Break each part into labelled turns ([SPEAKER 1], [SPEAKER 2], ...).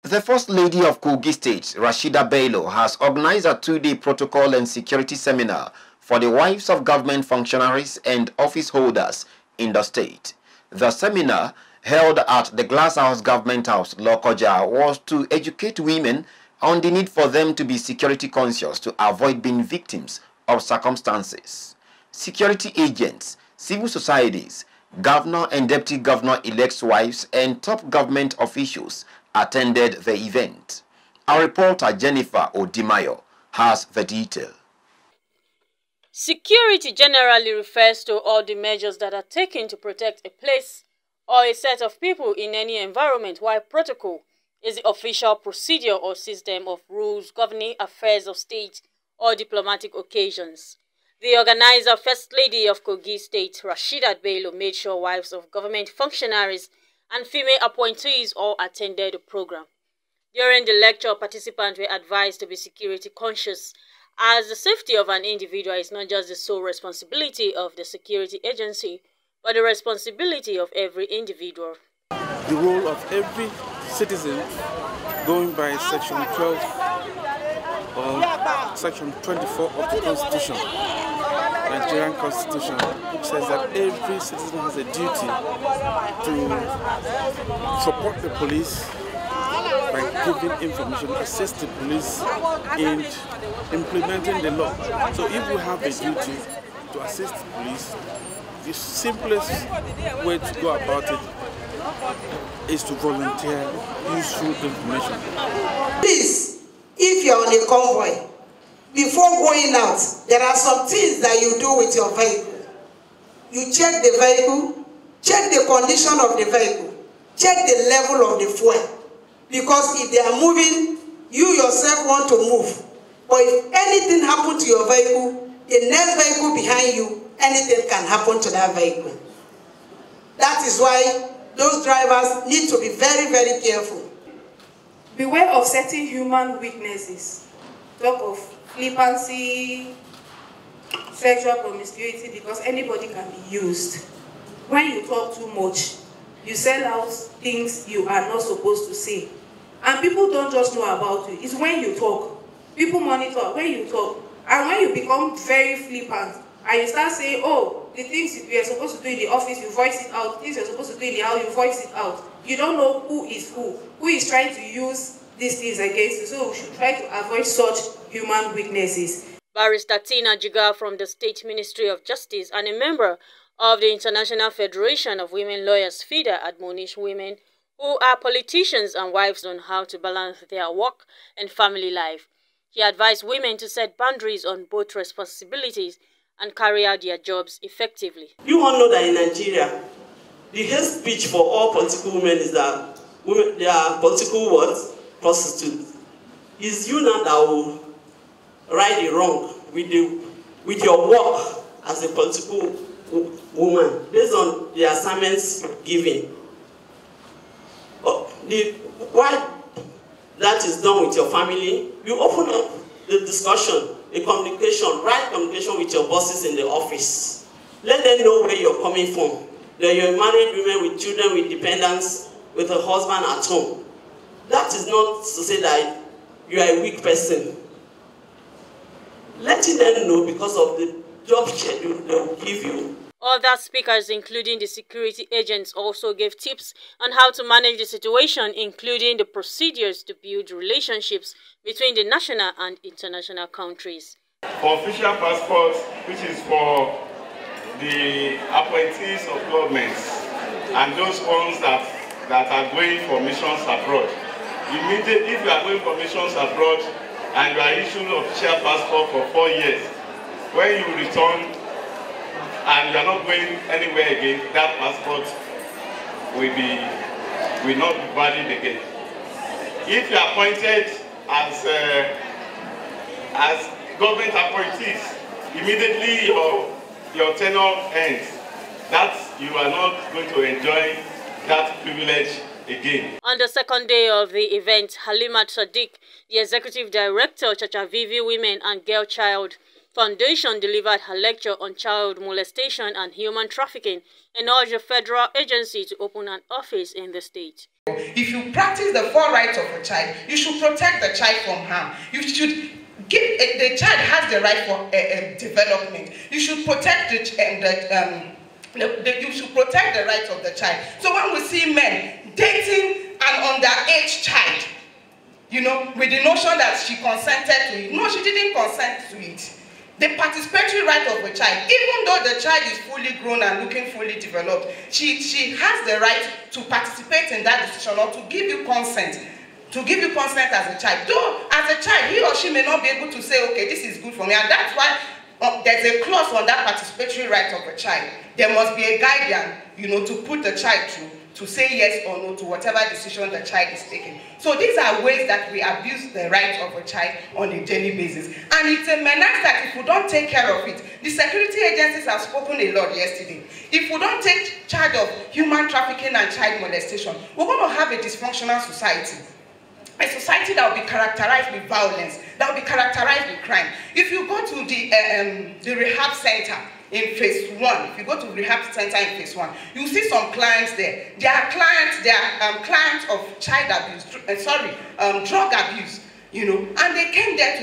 [SPEAKER 1] The First Lady of Kogi State, Rasheeda Bello, has organized a two-day protocol and security seminar for the wives of government functionaries and office holders in the state. The seminar, held at the Glass House Government House, Lokoja, was to educate women on the need for them to be security conscious to avoid being victims of circumstances. Security agents, civil societies, governor and deputy governor-elect's wives, and top government officials attended the event. Our reporter Jennifer Odimayo has the detail.
[SPEAKER 2] Security generally refers to all the measures that are taken to protect a place or a set of people in any environment, while protocol is the official procedure or system of rules governing affairs of state or diplomatic occasions. The organizer, First Lady of Kogi State, Rasheeda Bello, made sure wives of government functionaries and female appointees all attended the program. During the lecture, participants were advised to be security conscious, as the safety of an individual is not just the sole responsibility of the security agency, but the responsibility of every individual.
[SPEAKER 3] The role of every citizen, going by Section 12 or Section 24 of the Constitution, Nigerian Constitution, which says that every citizen has a duty to support the police by giving information, assist the police in implementing the law. So if you have a duty to assist the police, the simplest way to go about it is to volunteer useful information.
[SPEAKER 4] Please, if you're on a convoy, before going out, there are some things that you do with your vehicle. You check the vehicle, check the condition of the vehicle, check the level of the fuel. Because if they are moving, you yourself want to move. But if anything happens to your vehicle, the next vehicle behind you, anything can happen to that vehicle. That is why those drivers need to be very, very careful.
[SPEAKER 5] Beware of certain human weaknesses. Talk of flippancy, sexual promiscuity, because anybody can be used. When you talk too much, you sell out things you are not supposed to say. And people don't just know about you. It's when you talk. People monitor when you talk. And when you become very flippant, and you start saying, oh, the things you are supposed to do in the office, you voice it out. Things you're supposed to do in the house, you voice it out. You don't know who is trying to use these things against you. So we should try to avoid such human weaknesses.
[SPEAKER 2] Barrister Tina Jigar from the State Ministry of Justice and a member of the International Federation of Women Lawyers, FIDA, admonished women who are politicians and wives on how to balance their work and family life. He advised women to set boundaries on both responsibilities and carry out their jobs effectively.
[SPEAKER 6] You all know that in Nigeria, the hate speech for all political women is that women, they are political what? Prostitutes. It's you now that will right the wrong with your work as a political woman based on the assignments given. Why that is done with your family, you open up the discussion, a communication, right communication with your bosses in the office. Let them know where you're coming from. That you're a married woman with children, with dependents, with a husband at home. That is not to say that you are a weak person. Letting them know because of the job schedule they will give you.
[SPEAKER 2] Other speakers, including the security agents, also gave tips on how to manage the situation, including the procedures to build relationships between the national and international countries.
[SPEAKER 7] For official passports, which is for the appointees of governments and those ones that are going for missions abroad, immediately if you are going for missions abroad and you are issued an official passport for 4 years, when you return and you are not going anywhere again, that passport will not be valid again. If you are appointed as government appointees, immediately your tenure ends. That you are not going to enjoy that privilege again.
[SPEAKER 2] On the second day of the event, Halimat Sadiq, the Executive Director, Chachavivi Women and Girl Child Foundation, delivered her lecture on child molestation and human trafficking and urged the federal agency to open an office in the state.
[SPEAKER 4] If you practice the 4 rights of a child, you should protect the child from harm. You should give the child has the right for development. You should protect you should protect the rights of the child. So when we see men dating an underage child, you know, with the notion that she consented to it, no, she didn't consent to it. The participatory right of a child, even though the child is fully grown and looking fully developed, she has the right to participate in that decision or to give you consent. To give you consent as a child. Though, as a child, he or she may not be able to say, okay, this is good for me. And that's why there's a clause on that participatory right of a child. There must be a guardian, you know, to put the child through, to say yes or no to whatever decision the child is taking. So these are ways that we abuse the right of a child on a daily basis. And it's a menace that if we don't take care of it, the security agencies have spoken a lot yesterday. If we don't take charge of human trafficking and child molestation, we're going to have a dysfunctional society. A society that will be characterized with violence, that will be characterized with crime. If you go to the rehab center in phase 1, if you go to the rehab center in phase 1, you see some clients there. They are clients of child abuse, drug abuse, you know, and they came there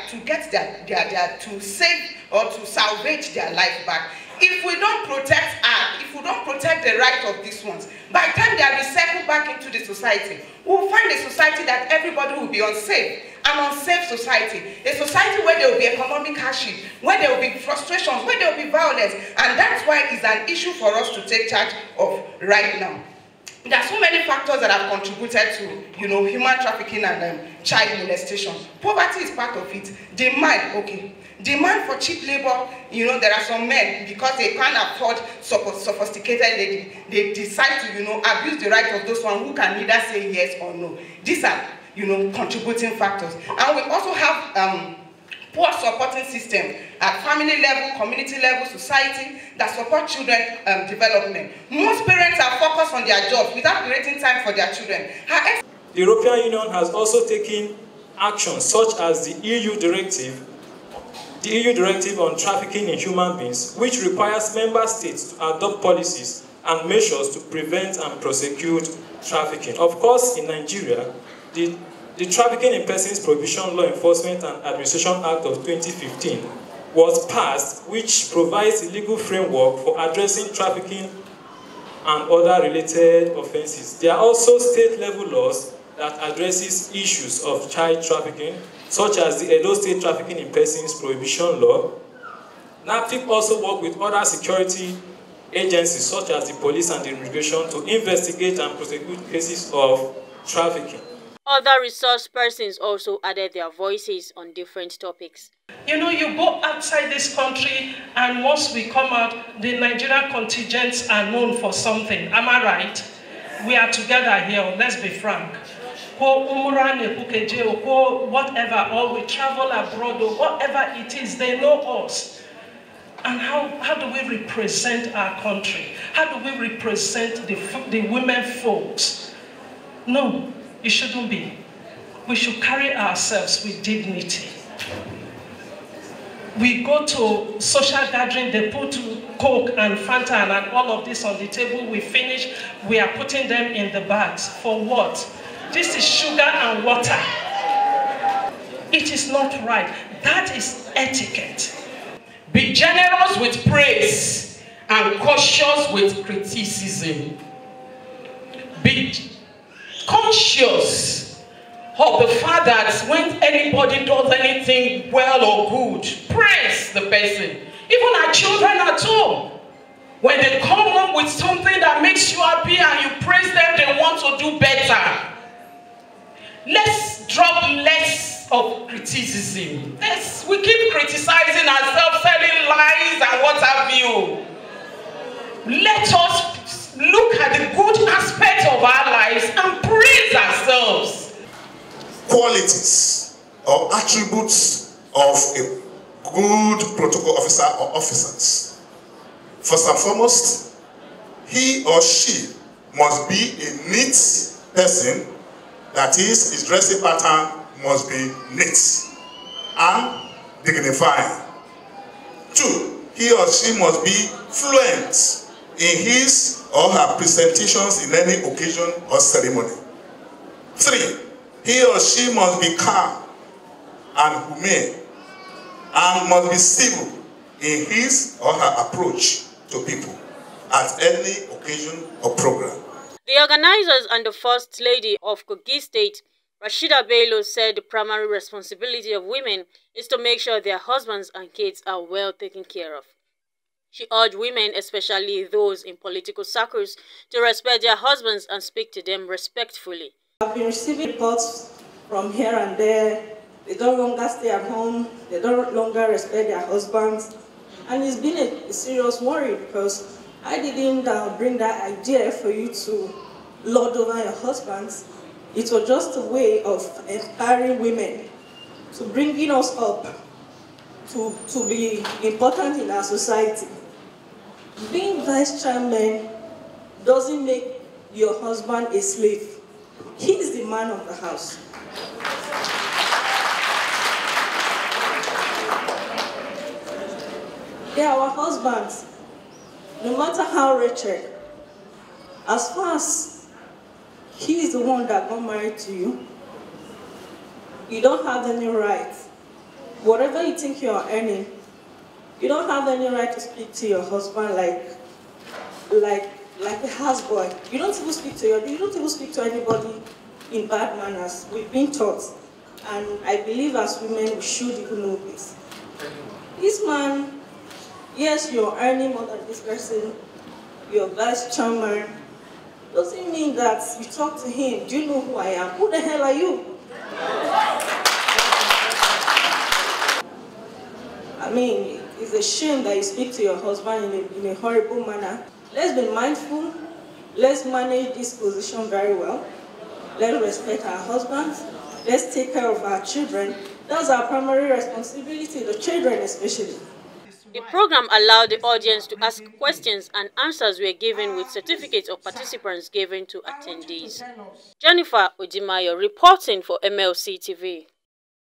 [SPEAKER 4] to save or to salvage their life back. If we don't protect the right of these ones, by the time they are recycled back into the society, we'll find a society that everybody will be unsafe, an unsafe society, a society where there will be economic hardship, where there will be frustrations, where there will be violence, and that's why it's an issue for us to take charge of right now. There are so many factors that have contributed to, you know, human trafficking and child molestation. Poverty is part of it. Demand for cheap labor, you know, there are some men, because they can't afford sophisticated lady, they decide to, you know, abuse the right of those ones who can neither say yes or no. These are, you know, contributing factors. And we also have poor supporting system at family level, community level, society that support children development. Most parents are focused on their jobs without creating time for their children. However,
[SPEAKER 8] the European Union has also taken action such as the EU directive on trafficking in human beings, which requires member states to adopt policies and measures to prevent and prosecute trafficking. Of course, in Nigeria, the Trafficking in Persons Prohibition Law Enforcement and Administration Act of 2015 was passed, which provides a legal framework for addressing trafficking and other related offenses. There are also state-level laws that addresses issues of child trafficking, such as the Edo State Trafficking in Persons Prohibition Law. NAPTIP also works with other security agencies, such as the police and the immigration, to investigate and prosecute cases of trafficking.
[SPEAKER 2] Other resource persons also added their voices on different topics.
[SPEAKER 9] You know, you go outside this country, and once we come out, the Nigerian contingents are known for something. Am I right? We are together here, let's be frank. Whatever, or we travel abroad, or whatever it is, they know us. And how do we represent our country? How do we represent the women folks? No, it shouldn't be. We should carry ourselves with dignity. We go to social gathering, they put Coke and Fanta and all of this on the table, we finish, we are putting them in the bags. For what? This is sugar and water. It is not right. That is etiquette.
[SPEAKER 10] Be generous with praise and cautious with criticism. Be conscious of the fact that when anybody does anything well or good, praise the person. Even our children at home, when they come up with something that makes you happy and you praise them, they want to do better. Let's drop less of criticism. We keep criticizing ourselves, telling lies and what have you. Let us look at the good aspects of our lives and praise ourselves.
[SPEAKER 11] Qualities or attributes of a good protocol officer or officers. First and foremost, he or she must be a neat person. That is, his dressing pattern must be neat and dignified. 2, he or she must be fluent in his or her presentations in any occasion or ceremony. 3. He or she must be calm and humane and must be civil in his or her approach to people at any occasion or program.
[SPEAKER 2] The organizers and the First Lady of Kogi State, Rasheeda Bello, said the primary responsibility of women is to make sure their husbands and kids are well taken care of. She urged women, especially those in political circles, to respect their husbands and speak to them respectfully.
[SPEAKER 12] I've been receiving reports from here and there. They don't longer stay at home, they don't longer respect their husbands. And it's been a serious worry because I didn't bring that idea for you to lord over your husbands. It was just a way of empowering women, to bringing us up, to be important in our society. Being vice chairman doesn't make your husband a slave. He is the man of the house. They are our husbands, no matter how wretched. As far as he is the one that got married to you, you don't have any right. Whatever you think you are earning, you don't have any right to speak to your husband like a houseboy. You don't even speak to anybody in bad manners. We've been taught, and I believe as women we should even know this. This man, yes, you're earning more than this person, you're vice chairman, doesn't mean that you talk to him. Do you know who I am? Who the hell are you? I mean, it's a shame that you speak to your husband in a horrible manner. Let's be mindful. Let's manage this position very well. Let's respect our husbands. Let's take care of our children. That's our primary responsibility, the children especially.
[SPEAKER 2] The program allowed the audience to ask questions, and answers were given with certificates of participants given to attendees. Jennifer Ojimayo reporting for MLC TV.